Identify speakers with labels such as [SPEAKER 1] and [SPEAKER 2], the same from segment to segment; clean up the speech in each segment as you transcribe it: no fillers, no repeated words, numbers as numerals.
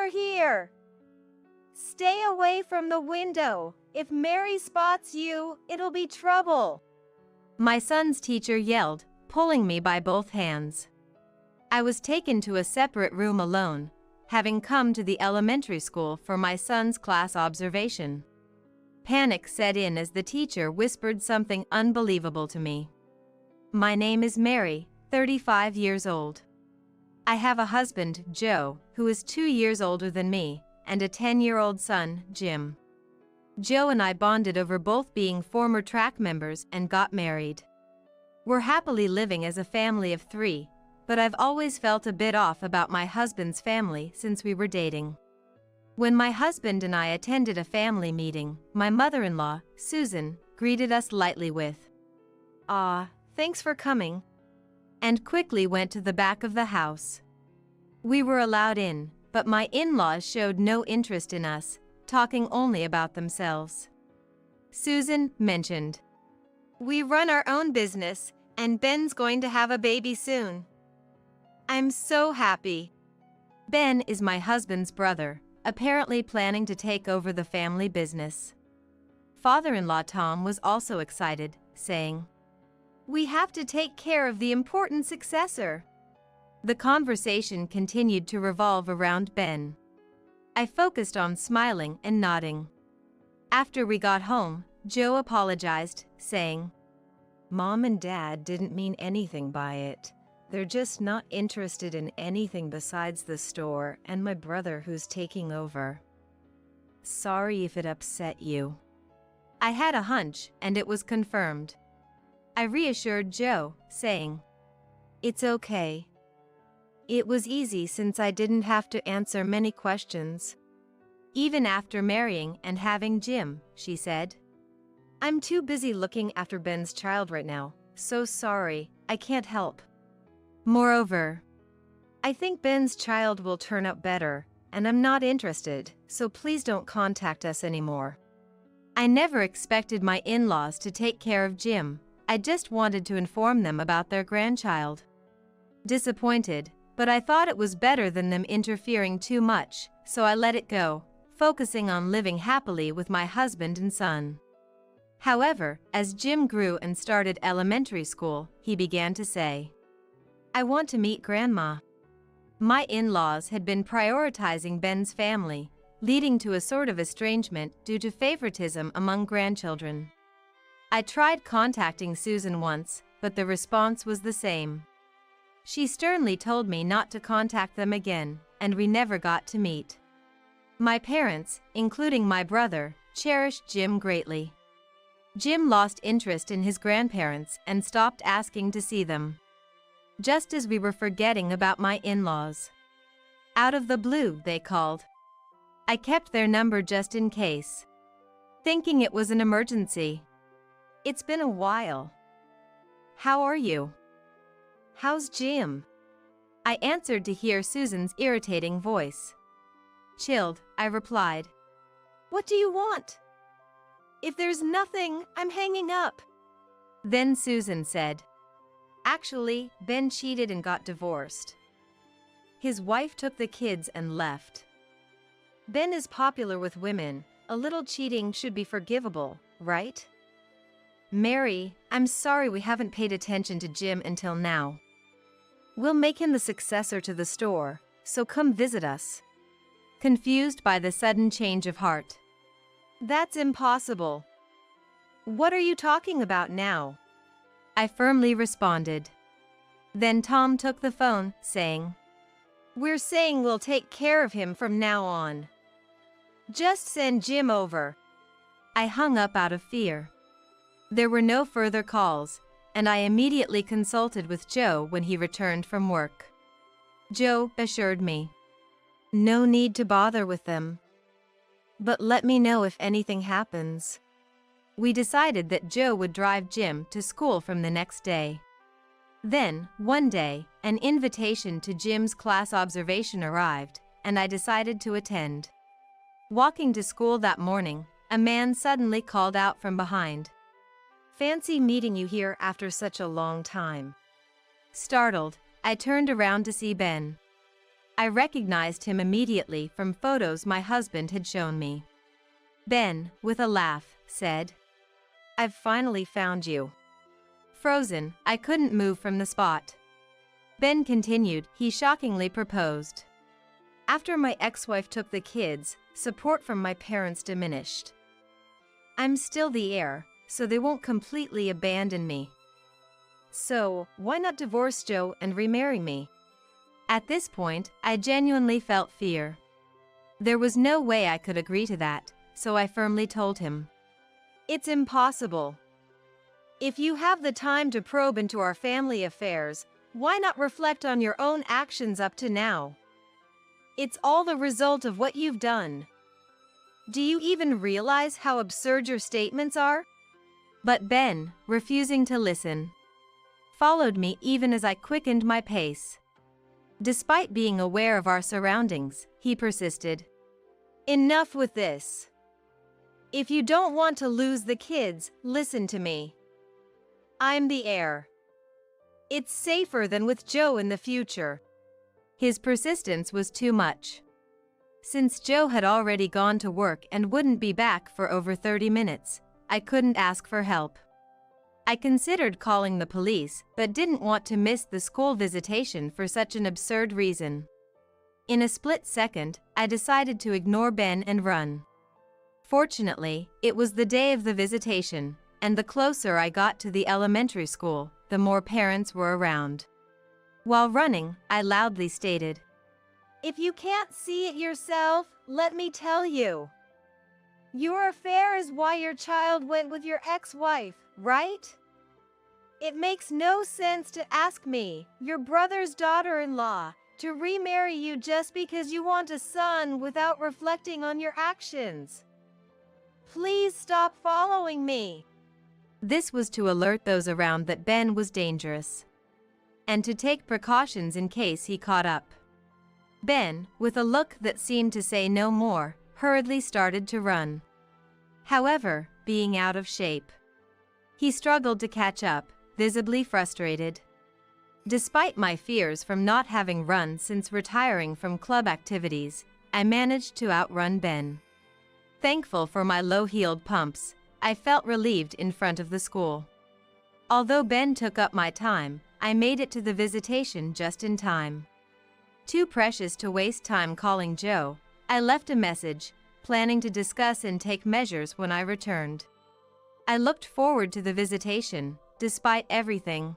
[SPEAKER 1] over here. Stay away from the window. If Mary spots you, it'll be trouble.
[SPEAKER 2] My son's teacher yelled, pulling me by both hands. I was taken to a separate room alone, having come to the elementary school for my son's class observation. Panic set in as the teacher whispered something unbelievable to me. My name is Mary, 35 years old. I have a husband, Joe, who is 2 years older than me, and a 10-year-old son, Jim. Joe and I bonded over both being former track members and got married. We're happily living as a family of 3, but I've always felt a bit off about my husband's family since we were dating. When my husband and I attended a family meeting, my mother-in-law, Susan, greeted us lightly with, "Ah, thanks for coming," and quickly went to the back of the house. We were allowed in, but my in-laws showed no interest in us, talking only about themselves. Susan mentioned, "We run our own business, and Ben's going to have a baby soon." I'm so happy. Ben is my husband's brother, apparently planning to take over the family business. Father-in-law Tom was also excited, saying, "We have to take care of the important successor." The conversation continued to revolve around Ben. I focused on smiling and nodding. After we got home, Joe apologized, saying, "Mom and Dad didn't mean anything by it. They're just not interested in anything besides the store and my brother who's taking over. Sorry if it upset you." I had a hunch, and it was confirmed. I reassured Joe, saying, "It's okay. It was easy since I didn't have to answer many questions. Even after marrying and having Jim," she said. "I'm too busy looking after Ben's child right now, so sorry, I can't help. Moreover, I think Ben's child will turn out better, and I'm not interested, so please don't contact us anymore." I never expected my in-laws to take care of Jim. I just wanted to inform them about their grandchild. Disappointed, but I thought it was better than them interfering too much, so I let it go, focusing on living happily with my husband and son. However, as Jim grew and started elementary school, he began to say, "I want to meet Grandma." My in-laws had been prioritizing Ben's family, leading to a sort of estrangement due to favoritism among grandchildren. I tried contacting Susan once, but the response was the same. She sternly told me not to contact them again, and we never got to meet. My parents, including my brother, cherished Jim greatly. Jim lost interest in his grandparents and stopped asking to see them. Just as we were forgetting about my in-laws. Out of the blue, they called. I kept their number just in case, thinking it was an emergency. "It's been a while. How are you? How's Jim?" I answered to hear Susan's irritating voice. Chilled, I replied, "What do you want? If there's nothing, I'm hanging up." Then Susan said, "Actually, Ben cheated and got divorced. His wife took the kids and left. Ben is popular with women. A little cheating should be forgivable, right? Mary, I'm sorry we haven't paid attention to Jim until now. We'll make him the successor to the store, so come visit us." Confused by the sudden change of heart. "That's impossible. What are you talking about now?" I firmly responded. Then Tom took the phone, saying, "We're saying we'll take care of him from now on. Just send Jim over." I hung up out of fear. There were no further calls, and I immediately consulted with Joe when he returned from work. Joe assured me, "No need to bother with them. But let me know if anything happens." We decided that Joe would drive Jim to school from the next day. Then, one day, an invitation to Jim's class observation arrived, and I decided to attend. Walking to school that morning, a man suddenly called out from behind, "Fancy meeting you here after such a long time." Startled, I turned around to see Ben. I recognized him immediately from photos my husband had shown me. Ben, with a laugh, said, "I've finally found you." Frozen, I couldn't move from the spot. Ben continued, he shockingly proposed. After my ex-wife took the kids, support from my parents diminished. I'm still the heir, so they won't completely abandon me. So, why not divorce Joe and remarry me? At this point, I genuinely felt fear. There was no way I could agree to that, so I firmly told him, "It's impossible. If you have the time to probe into our family affairs, why not reflect on your own actions up to now? It's all the result of what you've done. Do you even realize how absurd your statements are?" But Ben, refusing to listen, followed me even as I quickened my pace. Despite being aware of our surroundings, he persisted. "Enough with this. If you don't want to lose the kids, listen to me. I'm the heir. It's safer than with Joe in the future." His persistence was too much. Since Joe had already gone to work and wouldn't be back for over 30 minutes, I couldn't ask for help. I considered calling the police, but didn't want to miss the school visitation for such an absurd reason. In a split second, I decided to ignore Ben and run. Fortunately, it was the day of the visitation, and the closer I got to the elementary school, the more parents were around. While running, I loudly stated, "If you can't see it yourself, let me tell you. Your affair is why your child went with your ex-wife, right? It makes no sense to ask me, your brother's daughter-in-law, to remarry you just because you want a son without reflecting on your actions. Please stop following me." This was to alert those around that Ben was dangerous, and to take precautions in case he caught up. Ben, with a look that seemed to say no more, hurriedly started to run. However, being out of shape, he struggled to catch up, visibly frustrated. Despite my fears from not having run since retiring from club activities, I managed to outrun Ben. Thankful for my low-heeled pumps, I felt relieved in front of the school. Although Ben took up my time, I made it to the visitation just in time. Too precious to waste time calling Joe, I left a message, planning to discuss and take measures when I returned. I looked forward to the visitation, despite everything.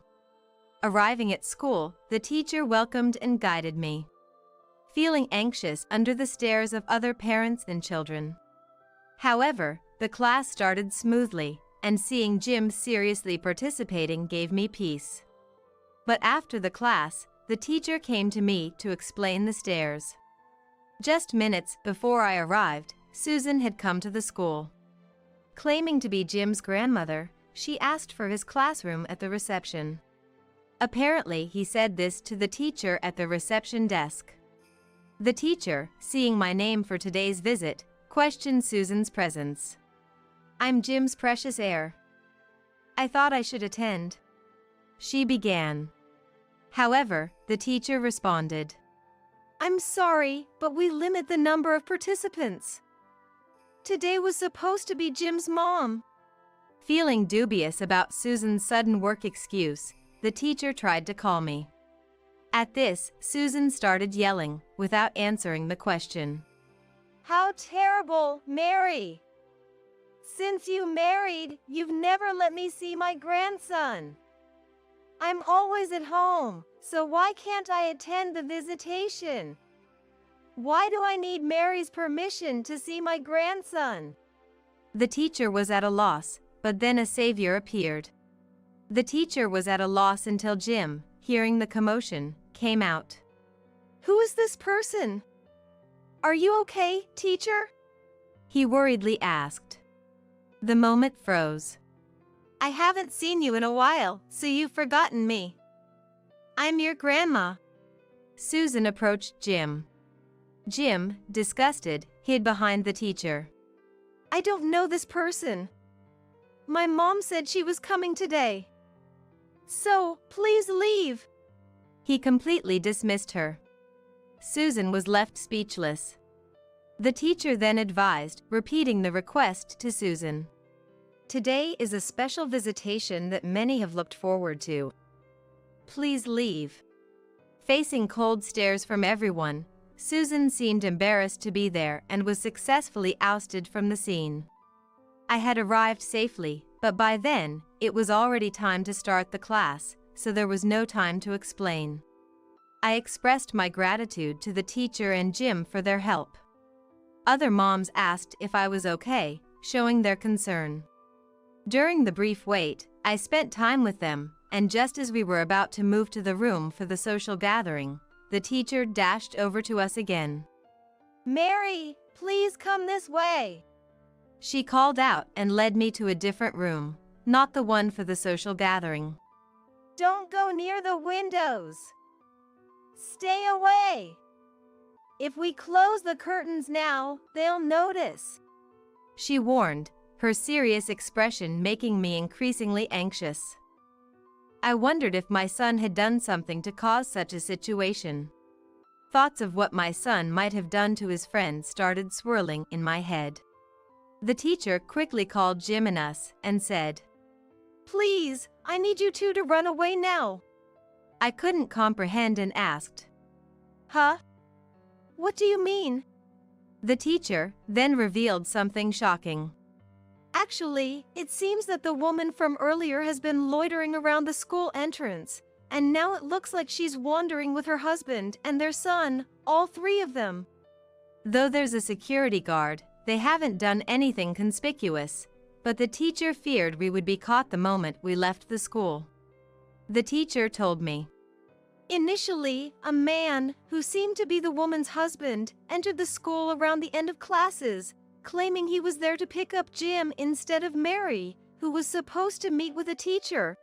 [SPEAKER 2] Arriving at school, the teacher welcomed and guided me, feeling anxious under the stares of other parents and children. However, the class started smoothly, and seeing Jim seriously participating gave me peace. But after the class, the teacher came to me to explain the stairs. Just minutes before I arrived, Susan had come to the school. Claiming to be Jim's grandmother, she asked for his classroom at the reception. Apparently, he said this to the teacher at the reception desk. The teacher, seeing my name for today's visit, questioned Susan's presence. "I'm Jim's precious heir. I thought I should attend," she began. However, the teacher responded, "I'm sorry, but we limit the number of participants. Today was supposed to be Jim's mom." Feeling dubious about Susan's sudden work excuse, the teacher tried to call me. At this, Susan started yelling, without answering the question.
[SPEAKER 1] "How terrible, Mary! Since you married, you've never let me see my grandson. I'm always at home, so why can't I attend the visitation? Why do I need Mary's permission to see my grandson?" The teacher was at a loss, but then a savior appeared. The teacher was at a loss until Jim, hearing the commotion, came out. "Who is this person? Are you okay, teacher?" he worriedly asked. The moment froze. "I haven't seen you in a while, so you've forgotten me. I'm your grandma." Susan approached Jim. Jim, disgusted, hid behind the teacher. "I don't know this person. My mom said she was coming today. So, please leave." He completely dismissed her.
[SPEAKER 2] Susan was left speechless. The teacher then advised, repeating the request to Susan. Today is a special visitation that many have looked forward to. Please leave. Facing cold stares from everyone, Susan seemed embarrassed to be there and was successfully ousted from the scene. I had arrived safely, but by then, it was already time to start the class, so there was no time to explain. I expressed my gratitude to the teacher and Jim for their help. Other moms asked if I was okay, showing their concern. During the brief wait, I spent time with them, and just as we were about to move to the room for the social gathering, the teacher dashed over to us again.
[SPEAKER 1] Mary, please come this way.
[SPEAKER 2] She called out and led me to a different room, not the one for the social gathering.
[SPEAKER 1] Don't go near the windows. Stay away. If we close the curtains now, they'll notice.
[SPEAKER 2] She warned, her serious expression making me increasingly anxious. I wondered if my son had done something to cause such a situation. Thoughts of what my son might have done to his friends started swirling in my head. The teacher quickly called Jim and us and said,
[SPEAKER 1] Please, I need you two to run away now.
[SPEAKER 2] I couldn't comprehend and asked,
[SPEAKER 1] Huh? What do you mean?
[SPEAKER 2] The teacher then revealed something shocking.
[SPEAKER 1] Actually, it seems that the woman from earlier has been loitering around the school entrance, and now it looks like she's wandering with her husband and their son, all three of them.
[SPEAKER 2] Though there's a security guard, they haven't done anything conspicuous, but the teacher feared we would be caught the moment we left the school. The teacher told me.
[SPEAKER 1] Initially, a man, who seemed to be the woman's husband, entered the school around the end of classes, claiming he was there to pick up Jim instead of Mary, who was supposed to meet with a teacher.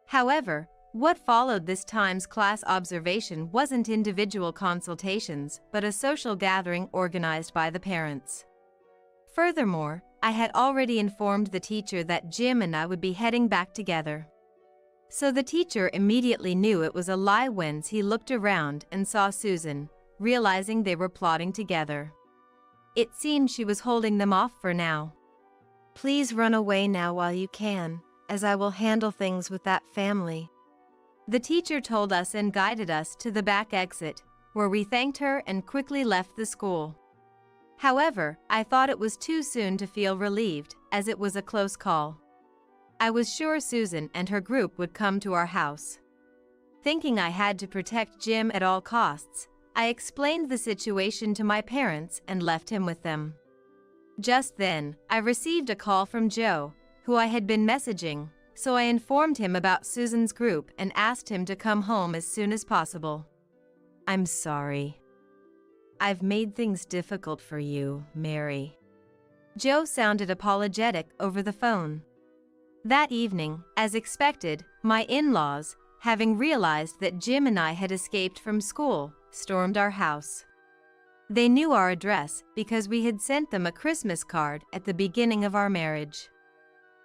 [SPEAKER 2] However, what followed this time's class observation wasn't individual consultations, but a social gathering organized by the parents. Furthermore, I had already informed the teacher that Jim and I would be heading back together. So the teacher immediately knew it was a lie when he looked around and saw Susan, realizing they were plotting together. It seemed she was holding them off for now.
[SPEAKER 1] Please run away now while you can, as I will handle things with that family.
[SPEAKER 2] The teacher told us and guided us to the back exit, where we thanked her and quickly left the school. However, I thought it was too soon to feel relieved, as it was a close call. I was sure Susan and her group would come to our house. Thinking I had to protect Jim at all costs, I explained the situation to my parents and left him with them. Just then, I received a call from Joe, who I had been messaging, so I informed him about Susan's group and asked him to come home as soon as possible. I'm sorry. I've made things difficult for you, Mary. Joe sounded apologetic over the phone. That evening, as expected, my in-laws, having realized that Jim and I had escaped from school, stormed our house. They knew our address because we had sent them a Christmas card at the beginning of our marriage.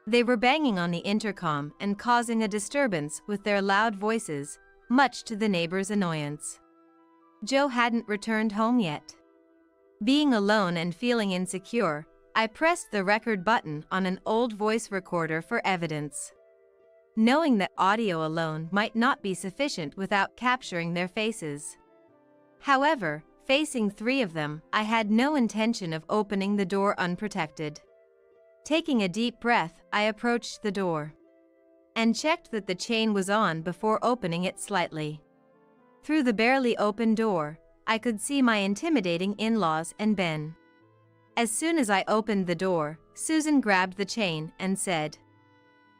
[SPEAKER 2] They were banging on the intercom and causing a disturbance with their loud voices, much to the neighbors' annoyance. Joe hadn't returned home yet. Being alone and feeling insecure, I pressed the record button on an old voice recorder for evidence. Knowing that audio alone might not be sufficient without capturing their faces. However, facing three of them, I had no intention of opening the door unprotected. Taking a deep breath, I approached the door and checked that the chain was on before opening it slightly. Through the barely open door, I could see my intimidating in-laws and Ben. As soon as I opened the door, Susan grabbed the chain and said,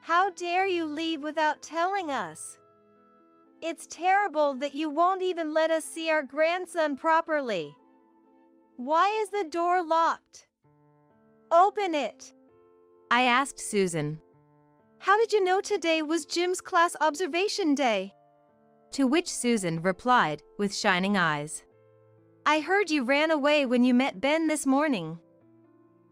[SPEAKER 1] How dare you leave without telling us? It's terrible that you won't even let us see our grandson properly. Why is the door locked? Open it.
[SPEAKER 2] I asked Susan.
[SPEAKER 1] How did you know today was Jim's class observation day?
[SPEAKER 2] To which Susan replied, with shining eyes.
[SPEAKER 1] I heard you ran away when you met Ben this morning.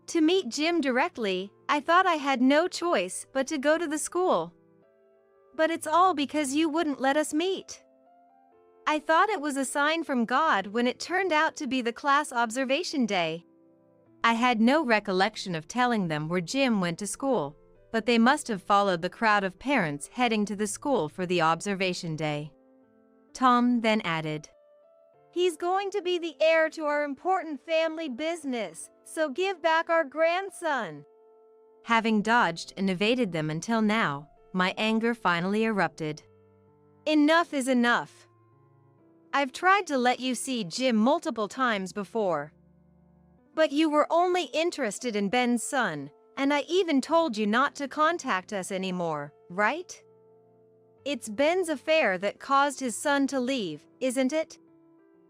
[SPEAKER 1] To meet Jim directly, I thought I had no choice but to go to the school. But it's all because you wouldn't let us meet. I thought it was a sign from God when it turned out to be the class observation day.
[SPEAKER 2] I had no recollection of telling them where Jim went to school, but they must have followed the crowd of parents heading to the school for the observation day. Tom then added,
[SPEAKER 1] He's going to be the heir to our important family business, so give back our grandson.
[SPEAKER 2] Having dodged and evaded them until now, my anger finally erupted.
[SPEAKER 1] Enough is enough. I've tried to let you see Jim multiple times before. But you were only interested in Ben's son, and I even told you not to contact us anymore, right? It's Ben's affair that caused his son to leave, isn't it?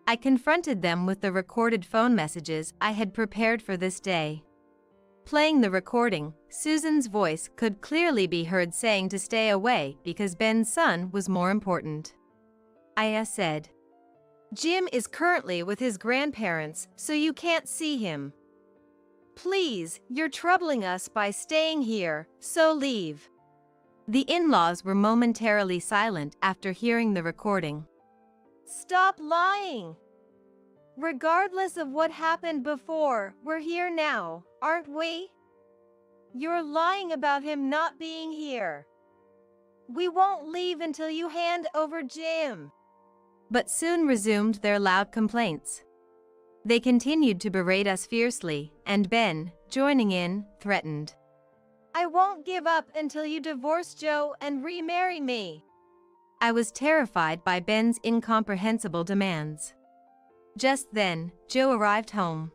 [SPEAKER 2] I confronted them with the recorded phone messages I had prepared for this day. Playing the recording, Susan's voice could clearly be heard saying to stay away because Ben's son was more important. Aita said,
[SPEAKER 1] Jim is currently with his grandparents, so you can't see him. Please, you're troubling us by staying here, so leave.
[SPEAKER 2] The in-laws were momentarily silent after hearing the recording.
[SPEAKER 1] Stop lying. Regardless of what happened before, we're here now, aren't we? You're lying about him not being here. We won't leave until you hand over Jim.
[SPEAKER 2] But soon resumed their loud complaints. They continued to berate us fiercely, and Ben, joining in, threatened,
[SPEAKER 1] I won't give up until you divorce Joe and remarry me.
[SPEAKER 2] I was terrified by Ben's incomprehensible demands. Just then, Joe arrived home.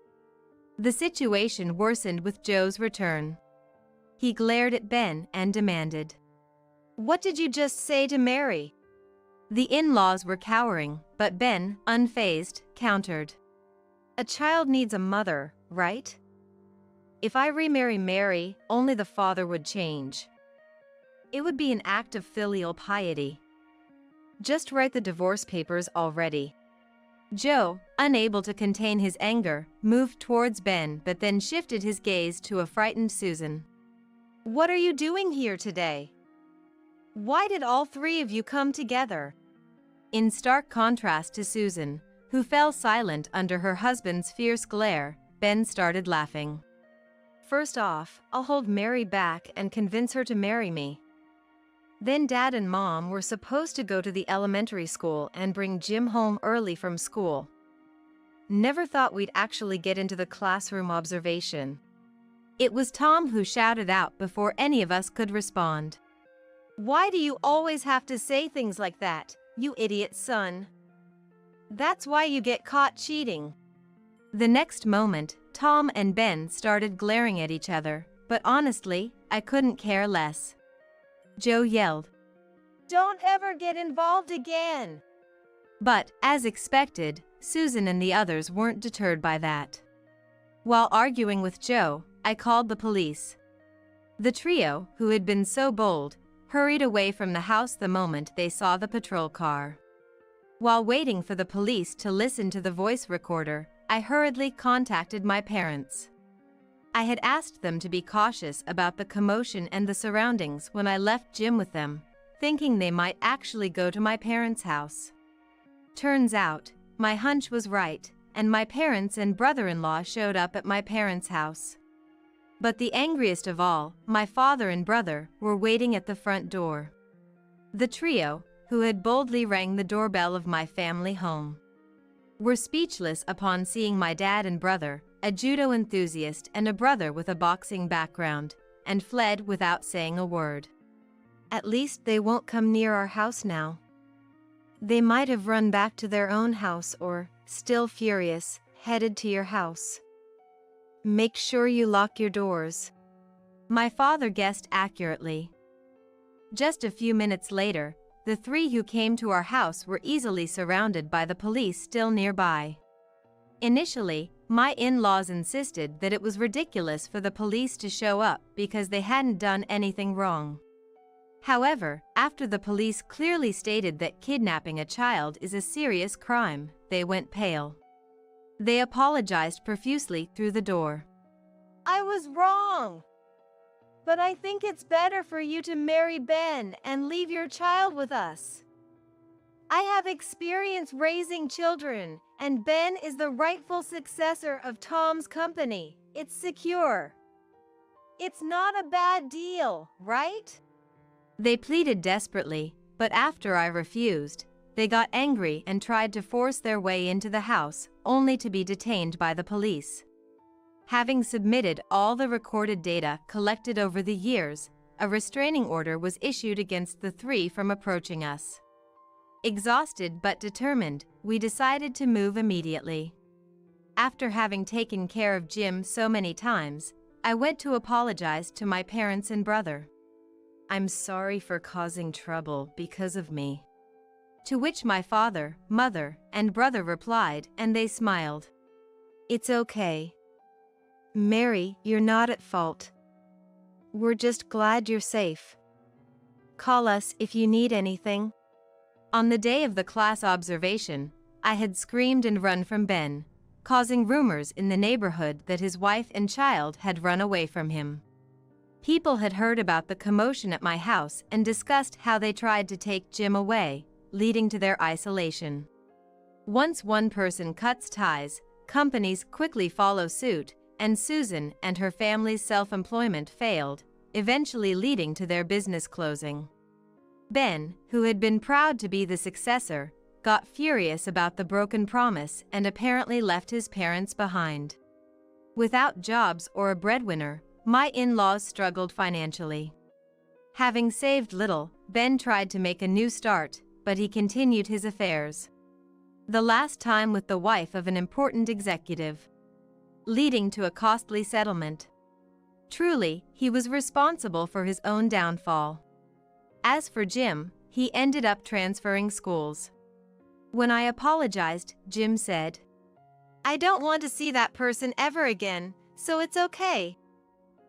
[SPEAKER 2] The situation worsened with Joe's return. He glared at Ben and demanded,
[SPEAKER 1] What did you just say to Mary?
[SPEAKER 2] The in-laws were cowering, but Ben, unfazed, countered,
[SPEAKER 1] A child needs a mother, right? If I remarry Mary, only the father would change. It would be an act of filial piety. Just write the divorce papers already.
[SPEAKER 2] Joe, unable to contain his anger, moved towards Ben but then shifted his gaze to a frightened Susan.
[SPEAKER 1] What are you doing here today? Why did all three of you come together?
[SPEAKER 2] In stark contrast to Susan, who fell silent under her husband's fierce glare, Ben started laughing.
[SPEAKER 1] First off, I'll hold Mary back and convince her to marry me. Then Dad and Mom were supposed to go to the elementary school and bring Jim home early from school. Never thought we'd actually get into the classroom observation.
[SPEAKER 2] It was Tom who shouted out before any of us could respond.
[SPEAKER 1] Why do you always have to say things like that, you idiot son? That's why you get caught cheating.
[SPEAKER 2] The next moment, Tom and Ben started glaring at each other, but honestly, I couldn't care less. Joe yelled,
[SPEAKER 1] Don't ever get involved again.
[SPEAKER 2] But, as expected, Susan and the others weren't deterred by that. While arguing with Joe, I called the police. The trio, who had been so bold, hurried away from the house the moment they saw the patrol car. While waiting for the police to listen to the voice recorder, I hurriedly contacted my parents. I had asked them to be cautious about the commotion and the surroundings when I left Jim with them, thinking they might actually go to my parents' house. Turns out, my hunch was right, and my parents and brother-in-law showed up at my parents' house. But the angriest of all, my father and brother, were waiting at the front door. The trio, who had boldly rang the doorbell of my family home, were speechless upon seeing my dad and brother, a judo enthusiast and a brother with a boxing background, and fled without saying a word.
[SPEAKER 1] At least they won't come near our house now. They might have run back to their own house or, still furious, headed to your house. Make sure you lock your doors.
[SPEAKER 2] My father guessed accurately. Just a few minutes later, the three who came to our house were easily surrounded by the police still nearby. Initially, my in-laws insisted that it was ridiculous for the police to show up because they hadn't done anything wrong. However, after the police clearly stated that kidnapping a child is a serious crime, they went pale. They apologized profusely through the door.
[SPEAKER 1] I was wrong. But I think it's better for you to marry Ben and leave your child with us. I have experience raising children, and Ben is the rightful successor of Tom's company. It's secure. It's not a bad deal, right?
[SPEAKER 2] They pleaded desperately, but after I refused, they got angry and tried to force their way into the house, only to be detained by the police. Having submitted all the recorded data collected over the years, a restraining order was issued against the three from approaching us. Exhausted but determined, we decided to move immediately. After having taken care of Jim so many times, I went to apologize to my parents and brother. "I'm sorry for causing trouble because of me." To which my father, mother, and brother replied, and they smiled. "It's okay. Mary, you're not at fault. We're just glad you're safe. Call us if you need anything." On the day of the class observation, I had screamed and run from Ben, causing rumors in the neighborhood that his wife and child had run away from him. People had heard about the commotion at my house and discussed how they tried to take Jim away, leading to their isolation. Once one person cuts ties, companies quickly follow suit, and Susan and her family's self-employment failed, eventually leading to their business closing. Ben, who had been proud to be the successor, got furious about the broken promise and apparently left his parents behind. Without jobs or a breadwinner, my in-laws struggled financially. Having saved little, Ben tried to make a new start, but he continued his affairs. The last time with the wife of an important executive, leading to a costly settlement. Truly, he was responsible for his own downfall. As for Jim, he ended up transferring schools. When I apologized, Jim said, "I don't want to see that person ever again, so it's okay,"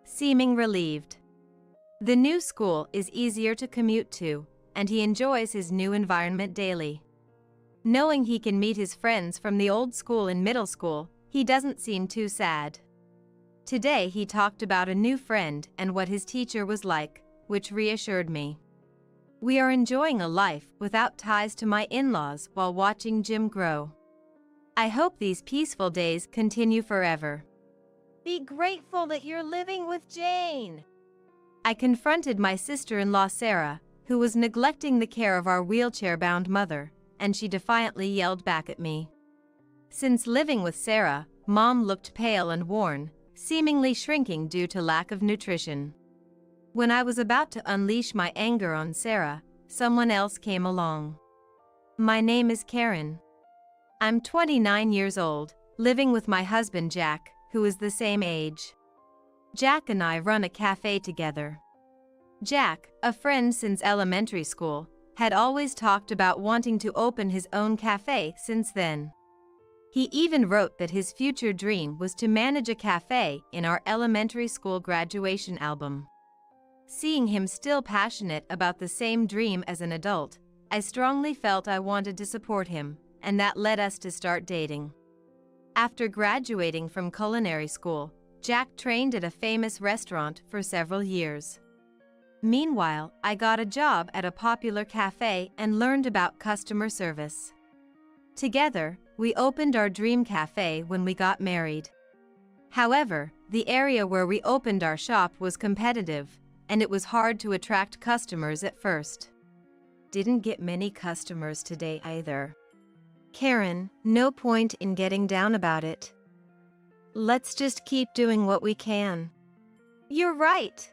[SPEAKER 2] seeming relieved. The new school is easier to commute to, and he enjoys his new environment daily. Knowing he can meet his friends from the old school in middle school, he doesn't seem too sad. Today he talked about a new friend and what his teacher was like, which reassured me. We are enjoying a life without ties to my in-laws while watching Jim grow. I hope these peaceful days continue forever.
[SPEAKER 1] Be grateful that you're living with Jane.
[SPEAKER 2] I confronted my sister-in-law Sarah, who was neglecting the care of our wheelchair-bound mother, and she defiantly yelled back at me. Since living with Sarah, Mom looked pale and worn, seemingly shrinking due to lack of nutrition. When I was about to unleash my anger on Sarah, someone else came along. My name is Karen. I'm 29 years old, living with my husband Jack, who is the same age. Jack and I run a cafe together. Jack, a friend since elementary school, had always talked about wanting to open his own cafe since then. He even wrote that his future dream was to manage a cafe in our elementary school graduation album. Seeing him still passionate about the same dream as an adult, I strongly felt I wanted to support him, and that led us to start dating. After graduating from culinary school, Jack trained at a famous restaurant for several years. Meanwhile, I got a job at a popular cafe and learned about customer service. Together, we opened our dream cafe when we got married. However, the area where we opened our shop was competitive, and it was hard to attract customers at first. Didn't get many customers today either. Karen, no point in getting down about it. Let's just keep doing what we can.
[SPEAKER 1] You're right.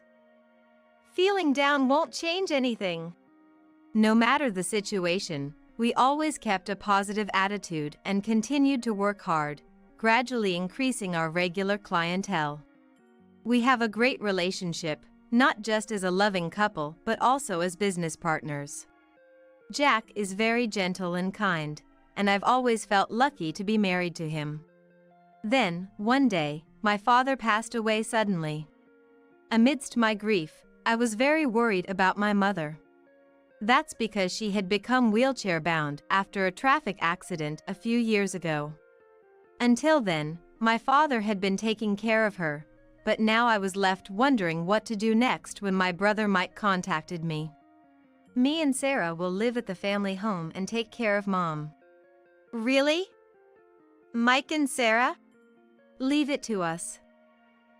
[SPEAKER 1] Feeling down won't change anything.
[SPEAKER 2] No matter the situation, we always kept a positive attitude and continued to work hard, gradually increasing our regular clientele. We have a great relationship, not just as a loving couple but also as business partners. Jack is very gentle and kind, and I've always felt lucky to be married to him. Then, one day, my father passed away suddenly. Amidst my grief, I was very worried about my mother. That's because she had become wheelchair-bound after a traffic accident a few years ago. Until then, my father had been taking care of her, but now I was left wondering what to do next when my brother Mike contacted me. Me and Sarah will live at the family home and take care of Mom.
[SPEAKER 1] Really? Mike and Sarah?
[SPEAKER 2] Leave it to us.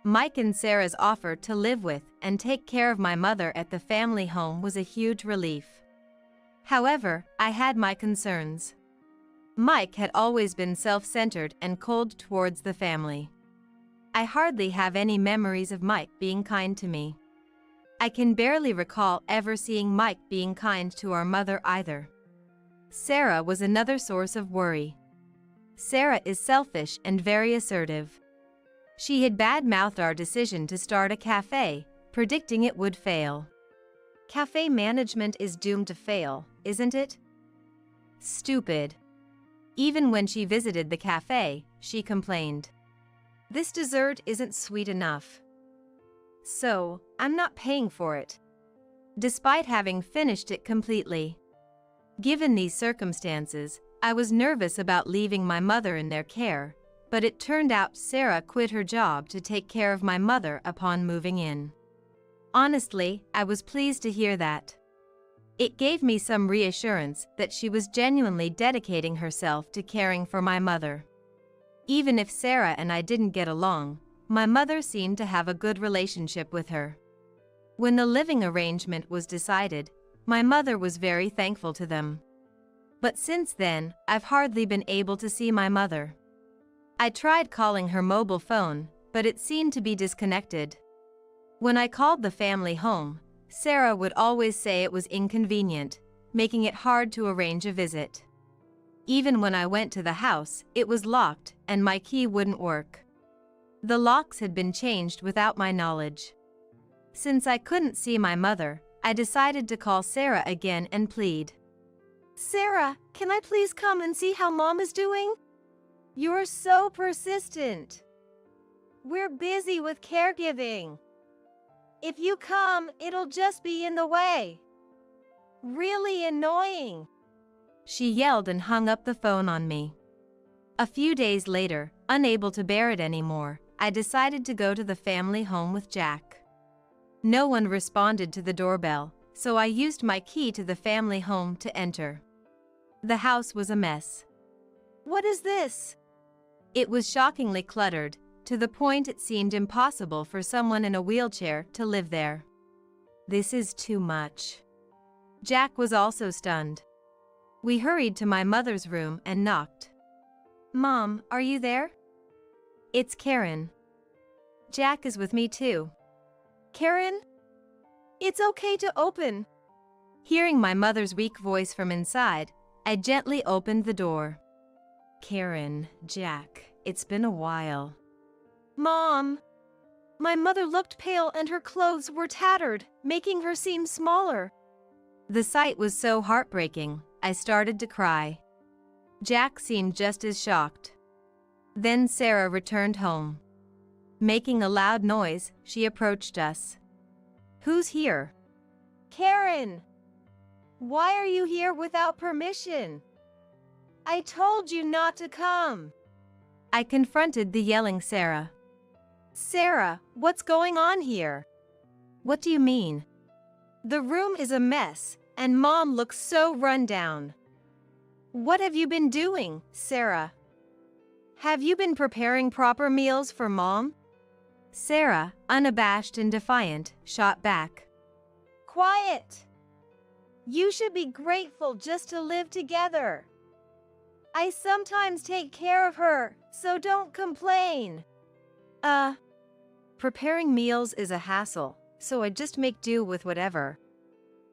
[SPEAKER 2] Mike and Sarah's offer to live with and take care of my mother at the family home was a huge relief. However, I had my concerns. Mike had always been self-centered and cold towards the family. I hardly have any memories of Mike being kind to me. I can barely recall ever seeing Mike being kind to our mother either. Sarah was another source of worry. Sarah is selfish and very assertive. She had bad-mouthed our decision to start a cafe, predicting it would fail. Cafe management is doomed to fail, isn't it? Stupid. Even when she visited the cafe, she complained. This dessert isn't sweet enough. So, I'm not paying for it. Despite having finished it completely. Given these circumstances, I was nervous about leaving my mother in their care, but it turned out Sarah quit her job to take care of my mother upon moving in. Honestly, I was pleased to hear that. It gave me some reassurance that she was genuinely dedicating herself to caring for my mother. Even if Sarah and I didn't get along, my mother seemed to have a good relationship with her. When the living arrangement was decided, my mother was very thankful to them. But since then, I've hardly been able to see my mother. I tried calling her mobile phone, but it seemed to be disconnected. When I called the family home, Sarah would always say it was inconvenient, making it hard to arrange a visit. Even when I went to the house, it was locked and my key wouldn't work. The locks had been changed without my knowledge. Since I couldn't see my mother, I decided to call Sarah again and plead.
[SPEAKER 1] Sarah, can I please come and see how Mom is doing? You're so persistent. We're busy with caregiving. If you come, it'll just be in the way. Really annoying.
[SPEAKER 2] She yelled and hung up the phone on me. A few days later, unable to bear it anymore, I decided to go to the family home with Jack. No one responded to the doorbell, so I used my key to the family home to enter. The house was a mess.
[SPEAKER 1] What is this?
[SPEAKER 2] It was shockingly cluttered, to the point it seemed impossible for someone in a wheelchair to live there. This is too much. Jack was also stunned. We hurried to my mother's room and knocked. Mom, are you there? It's Karen. Jack is with me too.
[SPEAKER 1] Karen? It's okay to open.
[SPEAKER 2] Hearing my mother's weak voice from inside, I gently opened the door. Karen, Jack, it's been a while.
[SPEAKER 1] Mom! My mother looked pale and her clothes were tattered, making her seem smaller.
[SPEAKER 2] The sight was so heartbreaking, I started to cry. Jack seemed just as shocked. Then Sarah returned home. Making a loud noise, she approached us. Who's here?
[SPEAKER 1] Karen! Why are you here without permission? I told you not to come.
[SPEAKER 2] I confronted the yelling Sarah.
[SPEAKER 1] Sarah, what's going on here?
[SPEAKER 2] What do you mean?
[SPEAKER 1] The room is a mess, and Mom looks so run down. What have you been doing, Sarah? Have you been preparing proper meals for Mom?
[SPEAKER 2] Sarah, unabashed and defiant, shot back.
[SPEAKER 1] Quiet! You should be grateful just to live together. I sometimes take care of her, so don't complain.
[SPEAKER 2] Preparing meals is a hassle, so I just make do with whatever.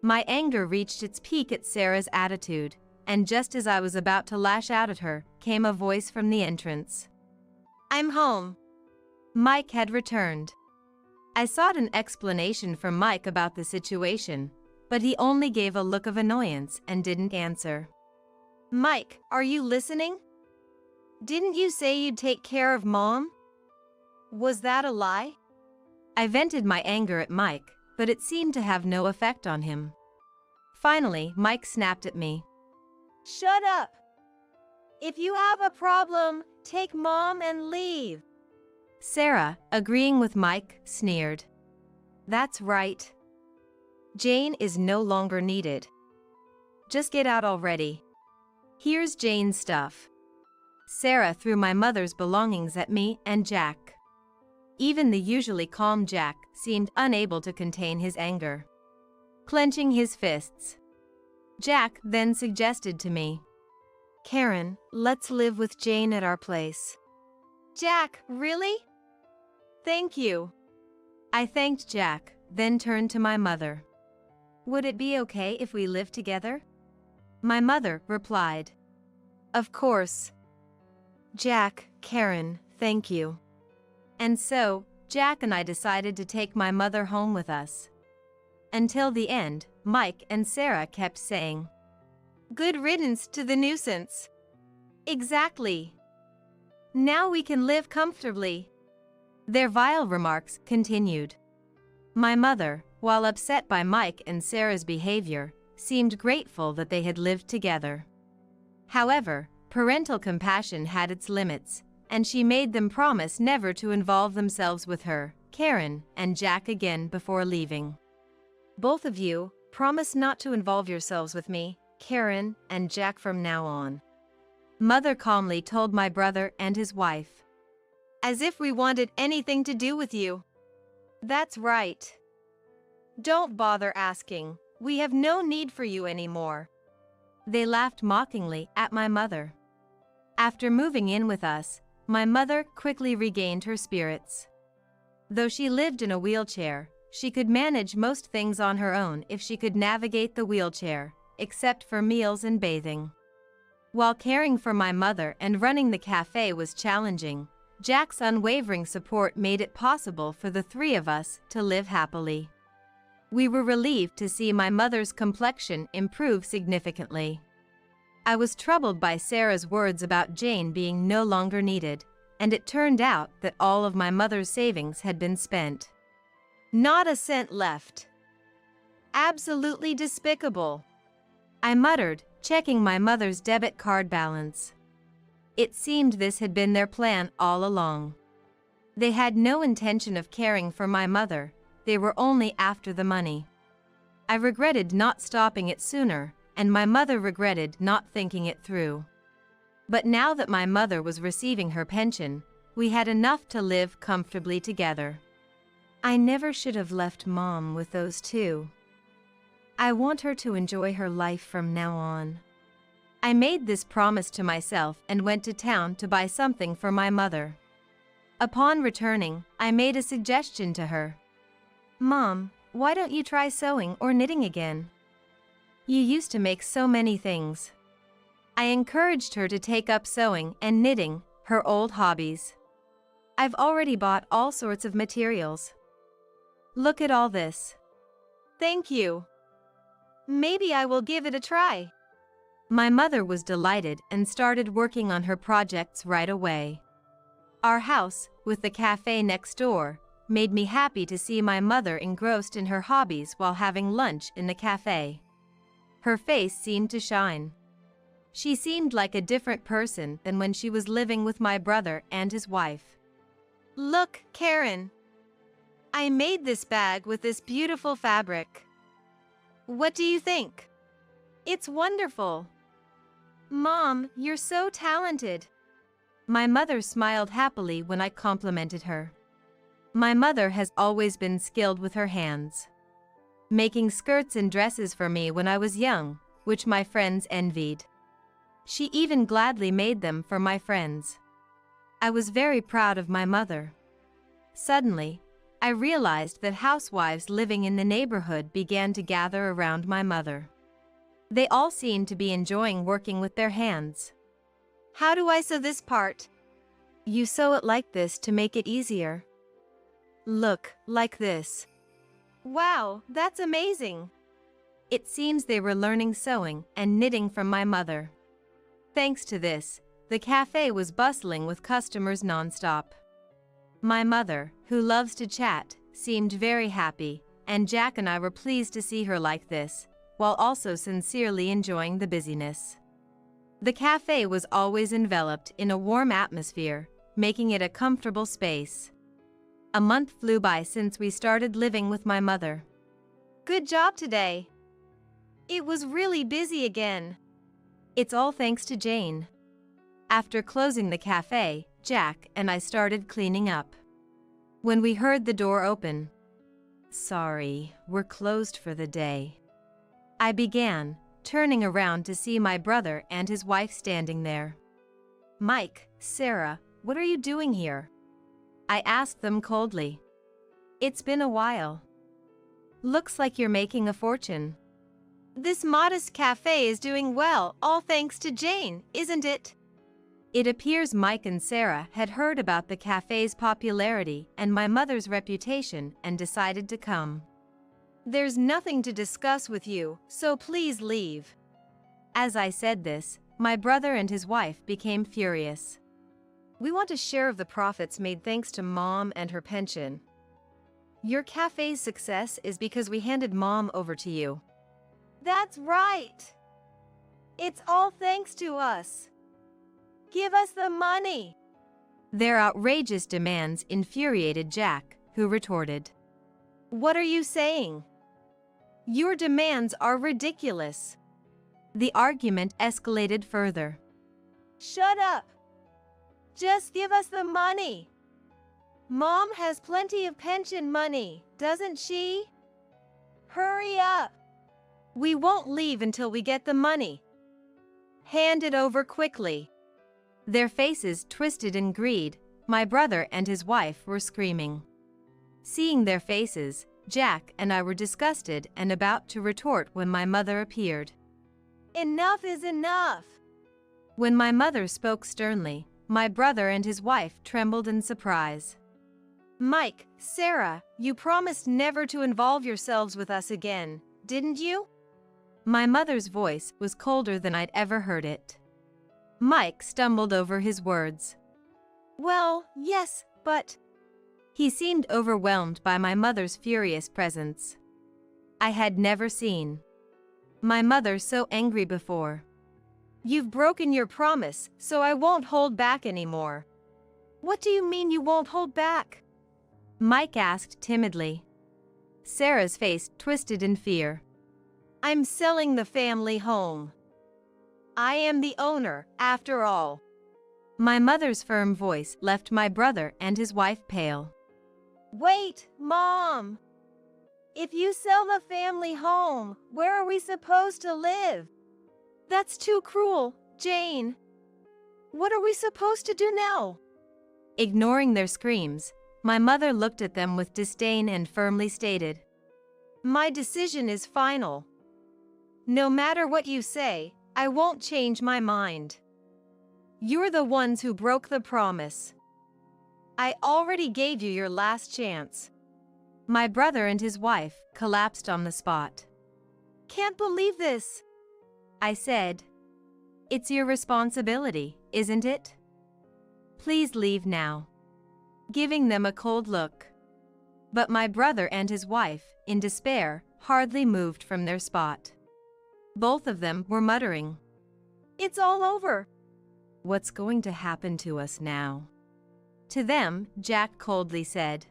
[SPEAKER 2] My anger reached its peak at Sarah's attitude, and just as I was about to lash out at her, came a voice from the entrance.
[SPEAKER 1] I'm home.
[SPEAKER 2] Mike had returned. I sought an explanation from Mike about the situation, but he only gave a look of annoyance and didn't answer.
[SPEAKER 1] Mike, are you listening? Didn't you say you'd take care of Mom? Was that a lie?
[SPEAKER 2] I vented my anger at Mike, but it seemed to have no effect on him. Finally, Mike snapped at me.
[SPEAKER 1] Shut up! If you have a problem, take Mom and leave.
[SPEAKER 2] Sarah, agreeing with Mike, sneered. That's right. Jane is no longer needed. just get out already. Here's Jane's stuff. Sarah threw my mother's belongings at me and Jack. Even the usually calm Jack seemed unable to contain his anger. Clenching his fists, Jack then suggested to me,
[SPEAKER 1] Karen, let's live with Jane at our place. Jack, really? Thank you.
[SPEAKER 2] I thanked Jack, then turned to my mother. Would it be okay if we lived together? My mother replied,
[SPEAKER 1] Of course. Jack, Karen, thank you.
[SPEAKER 2] And so, Jack and I decided to take my mother home with us. Until the end, Mike and Sarah kept saying,
[SPEAKER 1] Good riddance to the nuisance.
[SPEAKER 2] Exactly. Now we can live comfortably. Their vile remarks continued. My mother, while upset by Mike and Sarah's behavior, seemed grateful that they had lived together. However, parental compassion had its limits, and she made them promise never to involve themselves with her, Karen, and Jack again before leaving.
[SPEAKER 1] Both of you, promise not to involve yourselves with me, Karen, and Jack from now on.
[SPEAKER 2] Mother calmly told my brother and his wife.
[SPEAKER 1] As if we wanted anything to do with you. That's right. Don't bother asking. We have no need for you anymore.
[SPEAKER 2] They laughed mockingly at my mother. After moving in with us, my mother quickly regained her spirits. Though she lived in a wheelchair, she could manage most things on her own if she could navigate the wheelchair, except for meals and bathing. While caring for my mother and running the cafe was challenging, Jack's unwavering support made it possible for the three of us to live happily. We were relieved to see my mother's complexion improve significantly. I was troubled by Sarah's words about Jane being no longer needed, and it turned out that all of my mother's savings had been spent.
[SPEAKER 1] Not a cent left. Absolutely despicable.
[SPEAKER 2] I muttered, checking my mother's debit card balance. It seemed this had been their plan all along. They had no intention of caring for my mother, they were only after the money. I regretted not stopping it sooner, and my mother regretted not thinking it through. But now that my mother was receiving her pension, we had enough to live comfortably together. I never should have left Mom with those two. I want her to enjoy her life from now on. I made this promise to myself and went to town to buy something for my mother. Upon returning, I made a suggestion to her. Mom, why don't you try sewing or knitting again? You used to make so many things. I encouraged her to take up sewing and knitting, her old hobbies. I've already bought all sorts of materials. Look at all this.
[SPEAKER 1] Thank you. Maybe I will give it a try.
[SPEAKER 2] My mother was delighted and started working on her projects right away. Our house, with the cafe next door, made me happy to see my mother engrossed in her hobbies while having lunch in the cafe. Her face seemed to shine. She seemed like a different person than when she was living with my brother and his wife.
[SPEAKER 1] Look, Karen. I made this bag with this beautiful fabric. What do you think? It's wonderful. Mom, you're so talented.
[SPEAKER 2] My mother smiled happily when I complimented her. My mother has always been skilled with her hands, making skirts and dresses for me when I was young, which my friends envied. She even gladly made them for my friends. I was very proud of my mother. Suddenly, I realized that housewives living in the neighborhood began to gather around my mother. They all seemed to be enjoying working with their hands.
[SPEAKER 1] How do I sew this part?
[SPEAKER 2] You sew it like this to make it easier. Look, like this.
[SPEAKER 1] Wow, that's amazing.
[SPEAKER 2] It seems they were learning sewing and knitting from my mother. Thanks to this, the cafe was bustling with customers nonstop. My mother, who loves to chat, seemed very happy, and Jack and I were pleased to see her like this, while also sincerely enjoying the busyness. The cafe was always enveloped in a warm atmosphere, making it a comfortable space. A month flew by since we started living with my mother.
[SPEAKER 1] Good job today. It was really busy again.
[SPEAKER 2] It's all thanks to Jane. After closing the cafe, Jack and I started cleaning up. When we heard the door open, "Sorry, we're closed for the day," I began, turning around to see my brother and his wife standing there. "Mike, Sarah, what are you doing here?" I asked them coldly. "It's been a while. Looks like you're making a fortune."
[SPEAKER 1] This modest cafe is doing well, all thanks to Jane, isn't it?
[SPEAKER 2] It appears Mike and Sarah had heard about the cafe's popularity and my mother's reputation and decided to come.
[SPEAKER 1] There's nothing to discuss with you, so please leave.
[SPEAKER 2] As I said this, my brother and his wife became furious.
[SPEAKER 1] We want a share of the profits made thanks to Mom and her pension. Your cafe's success is because we handed Mom over to you. That's right. It's all thanks to us. Give us the money.
[SPEAKER 2] Their outrageous demands infuriated Jack, who retorted,
[SPEAKER 1] What are you saying? Your demands are ridiculous.
[SPEAKER 2] The argument escalated further.
[SPEAKER 1] Shut up. Just give us the money. Mom has plenty of pension money, doesn't she? Hurry up. We won't leave until we get the money. Hand it over quickly.
[SPEAKER 2] Their faces twisted in greed. My brother and his wife were screaming. Seeing their faces, Jack and I were disgusted and about to retort when my mother appeared.
[SPEAKER 1] Enough is enough.
[SPEAKER 2] When my mother spoke sternly, my brother and his wife trembled in surprise.
[SPEAKER 1] Mike, Sarah, you promised never to involve yourselves with us again, didn't you?
[SPEAKER 2] My mother's voice was colder than I'd ever heard it. Mike stumbled over his words.
[SPEAKER 1] Well, yes, but...
[SPEAKER 2] He seemed overwhelmed by my mother's furious presence. I had never seen my mother so angry before.
[SPEAKER 1] You've broken your promise, so I won't hold back anymore. What do you mean you won't hold back?
[SPEAKER 2] Mike asked timidly. Sarah's face twisted in fear.
[SPEAKER 1] I'm selling the family home. I am the owner, after all.
[SPEAKER 2] My mother's firm voice left my brother and his wife pale.
[SPEAKER 1] Wait, Mom! If you sell the family home, where are we supposed to live? That's too cruel, Jane. What are we supposed to do now?
[SPEAKER 2] Ignoring their screams, my mother looked at them with disdain and firmly stated,
[SPEAKER 1] My decision is final. No matter what you say, I won't change my mind. You're the ones who broke the promise. I already gave you your last chance.
[SPEAKER 2] My brother and his wife collapsed on the spot.
[SPEAKER 1] Can't believe this,
[SPEAKER 2] I said. It's your responsibility, isn't it? Please leave now. Giving them a cold look. But my brother and his wife, in despair, hardly moved from their spot. Both of them were muttering,
[SPEAKER 1] It's all over.
[SPEAKER 2] What's going to happen to us now? To them, Jack coldly said,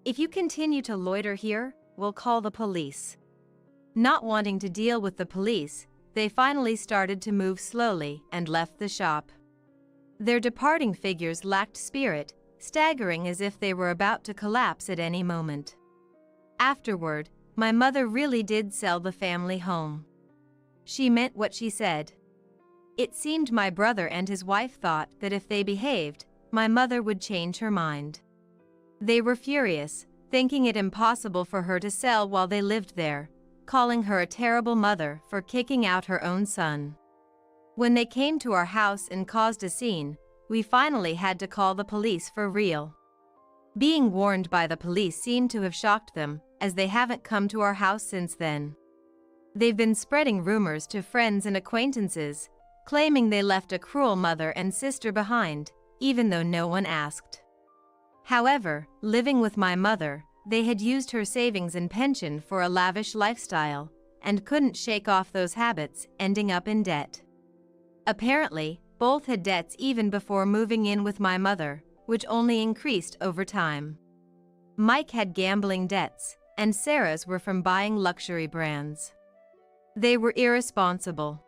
[SPEAKER 2] If you continue to loiter here, we'll call the police. Not wanting to deal with the police, they finally started to move slowly and left the shop. Their departing figures lacked spirit, staggering as if they were about to collapse at any moment. Afterward, my mother really did sell the family home. She meant what she said. It seemed my brother and his wife thought that if they behaved, my mother would change her mind. They were furious, thinking it impossible for her to sell while they lived there, calling her a terrible mother for kicking out her own son. When they came to our house and caused a scene, we finally had to call the police for real. Being warned by the police seemed to have shocked them, as they haven't come to our house since then. They've been spreading rumors to friends and acquaintances, claiming they left a cruel mother and sister behind, even though no one asked. However, living with my mother, they had used her savings and pension for a lavish lifestyle, and couldn't shake off those habits, ending up in debt. Apparently, both had debts even before moving in with my mother, which only increased over time. Mike had gambling debts, and Sarah's were from buying luxury brands. They were irresponsible.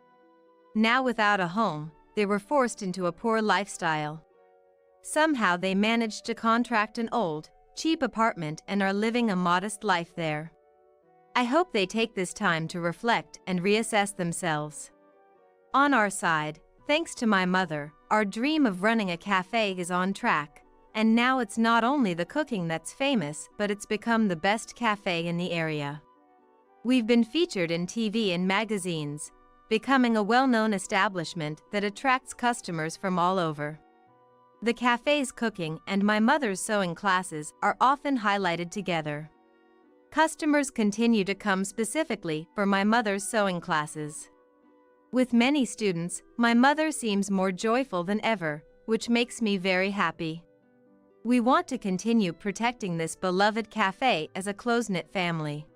[SPEAKER 2] Now without a home, they were forced into a poor lifestyle. Somehow they managed to contract an old, cheap apartment and are living a modest life there. I hope they take this time to reflect and reassess themselves. On our side, thanks to my mother, our dream of running a cafe is on track, and now it's not only the cooking that's famous, but it's become the best cafe in the area. We've been featured in TV and magazines, becoming a well-known establishment that attracts customers from all over. The cafe's cooking and my mother's sewing classes are often highlighted together. Customers continue to come specifically for my mother's sewing classes. With many students, my mother seems more joyful than ever, which makes me very happy. We want to continue protecting this beloved cafe as a close-knit family.